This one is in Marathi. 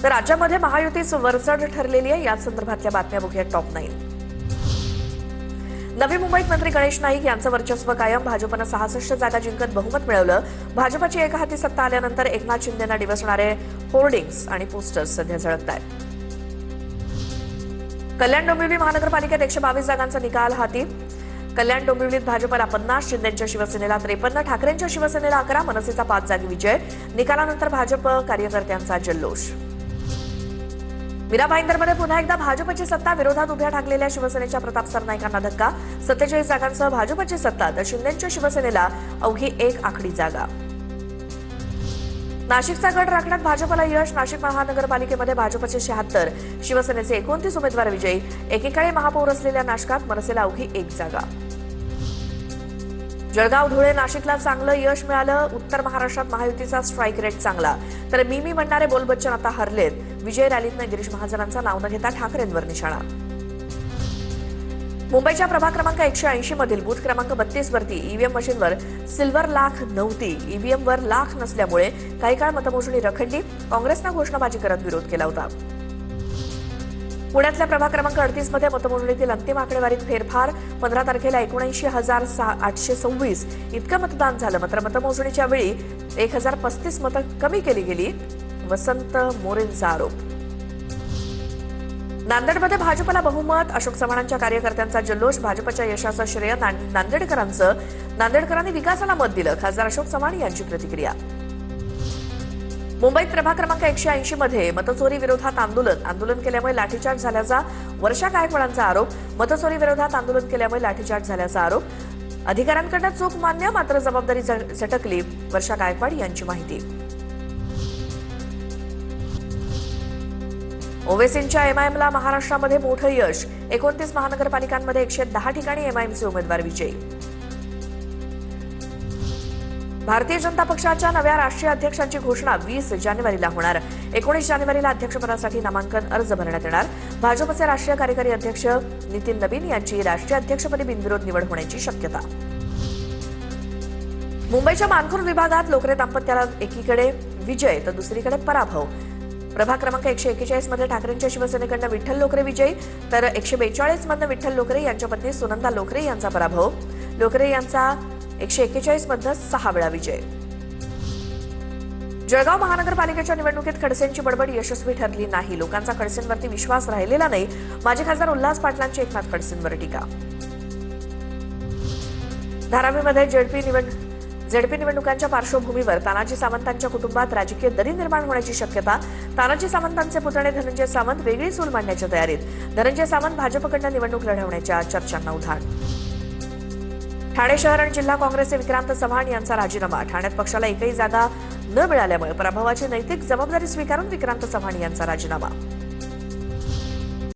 तर राज्यामध्ये महायुतीच वरचढ ठरलेली आहे। या संदर्भातल्या बातम्या बघूया टॉप 9। नवी मुंबईत मंत्री गणेश नाईक यांचं वर्चस्व कायम। भाजपनं 66 जागा जिंकत बहुमत मिळवलं। भाजपची एकहाती सत्ता आल्यानंतर एकनाथ शिंदेंना डिवचणारे होर्डिंग्स आणि पोस्टर्स सध्या झळकतायत। कल्याण डोंबिवली महानगरपालिकेत 122 जागांचा निकाल हाती। कल्याण डोंबिवलीत भाजपला 50, शिंदेंच्या शिवसेनेला 53, ठाकरेंच्या शिवसेनेला 11, मनसेचा 5 जागी विजय। निकालानंतर भाजप कार्यकर्त्यांचा जल्लोष। मीरा भाईंदरमध्ये पुन्हा एकदा भाजपची सत्ता। विरोधात उभ्या ठाकलेल्या शिवसेनेच्या प्रताप सरनाईकांना धक्का। 47 जागांसह भाजपची सत्ता, तर शिंदेंच्या शिवसेनेला अवघी 1 आकडी जागा। नाशिकचा गड राखण्यात भाजपला यश। नाशिक महानगरपालिकेमध्ये भाजपचे 76, शिवसेनेचे 29 उमेदवार विजयी। एकेकाळी महापौर असलेल्या नाशिकात मनसेला अवघी 1 जागा। जळगाव, धुळे, नाशिकला चांगलं यश मिळालं। उत्तर महाराष्ट्रात महायुतीचा स्ट्राईक रेट चांगला, तर मी म्हणणारे बोल बच्चन आता हरलेत। विजय रॅलीतनं गिरीश महाजनांचं नाव न घेता ठाकरेंवर निशाणा। मुंबईच्या प्रभाग क्रमांक 180 मधील बूथ क्रमांक 32 वरती ईव्हीएम मशीनवर सिल्वर लाख नव्हती। ईव्हीएमवर लाख नसल्यामुळे काही काळ मतमोजणी रखडली। काँग्रेसनं घोषणाबाजी करत विरोध केला होता। पुण्यातल्या प्रभाग क्रमांक 38 मध्ये मतमोजणीतील अंतिम आकडेवारीत फेरफार। 15 तारखेला 79,826 इतकं मतदान झालं, मात्र मतमोजणीच्या वेळी 1035 मतं कमी केली गेली। वसंत मोरेंचा आरोप। नांदेडमध्ये भाजपला बहुमत। अशोक चव्हाणांच्या कार्यकर्त्यांचा जल्लोष। भाजपच्या यशाचं श्रेय नांदेडकरांचं। नांदेडकरांनी विकासाला मत दिलं। खासदार अशोक चव्हाण यांची प्रतिक्रिया। मुंबईत प्रभाग क्रमांक 180 मध्ये मतचोरी विरोधात आंदोलन केल्यामुळे लाठीचार्ज झाल्याचा वर्षा गायकवाडांचा आरोप। मतचोरी विरोधात आंदोलन केल्यामुळे लाठीचार्ज झाल्याचा आरोप। अधिकाऱ्यांकडनं चूक मान्य, मात्र जबाबदारी झटकली। वर्षा गायकवाड यांची माहिती। ओवेसींच्या एमआयएमला महाराष्ट्रामध्ये मोठं यश। 29 महानगरपालिकांमध्ये 110 ठिकाणी एमआयएमचे उमेदवार विजयी। भारतीय जनता पक्षाच्या नव्या राष्ट्रीय अध्यक्षांची घोषणा 20 जानेवारीला होणार। 19 जानेवारीला अध्यक्षपदासाठी नामांकन अर्ज भरण्यात येणार। भाजपचे राष्ट्रीय कार्यकारी अध्यक्ष नितीन नवीन यांची राष्ट्रीय अध्यक्षपदी बिनविरोध निवड होण्याची शक्यता। मुंबईच्या मानखुर्द विभागात लोकरे दाम्पत्याला एकीकडे विजय तर दुसरीकडे पराभव। प्रभाग क्रमांक 141 मध्ये ठाकरेंच्या शिवसेनेकडनं विठ्ठल लोकरे विजयी, तर 142 मधनं विठ्ठल लोकरे यांच्या पत्नी सुनंदा लोकरे यांचा पराभव। लोकरे यांचा 141 मधनं 6 वेळा विजय। जळगाव महानगरपालिकेच्या निवडणुकीत खडसेंची बडबड यशस्वी ठरली नाही। लोकांचा खडसेंवरती विश्वास राहिलेला नाही। माजी खासदार उल्हास पाटलांची एकनाथ खडसेंवर टीका। धारावीमध्ये झेडपी निवडणुकांच्या पार्श्वभूमीवर तानाजी सावंतांच्या कुटुंबात राजकीय दरी निर्माण होण्याची शक्यता। तानाजी सावंतांचे पुतणे धनंजय सावंत वेगळी चूल मांडण्याच्या तयारीत। धनंजय सावंत भाजपकडनं निवडणूक लढवण्याच्या चर्चांना उधाण। ठाणे शहर आणि जिल्हा काँग्रेसचे विक्रांत चव्हाण यांचा राजीनामा। ठाण्यात पक्षाला एकही जागा न मिळाल्यामुळे पराभवाची नैतिक जबाबदारी स्वीकारून विक्रांत चव्हाण यांचा राजीनामा।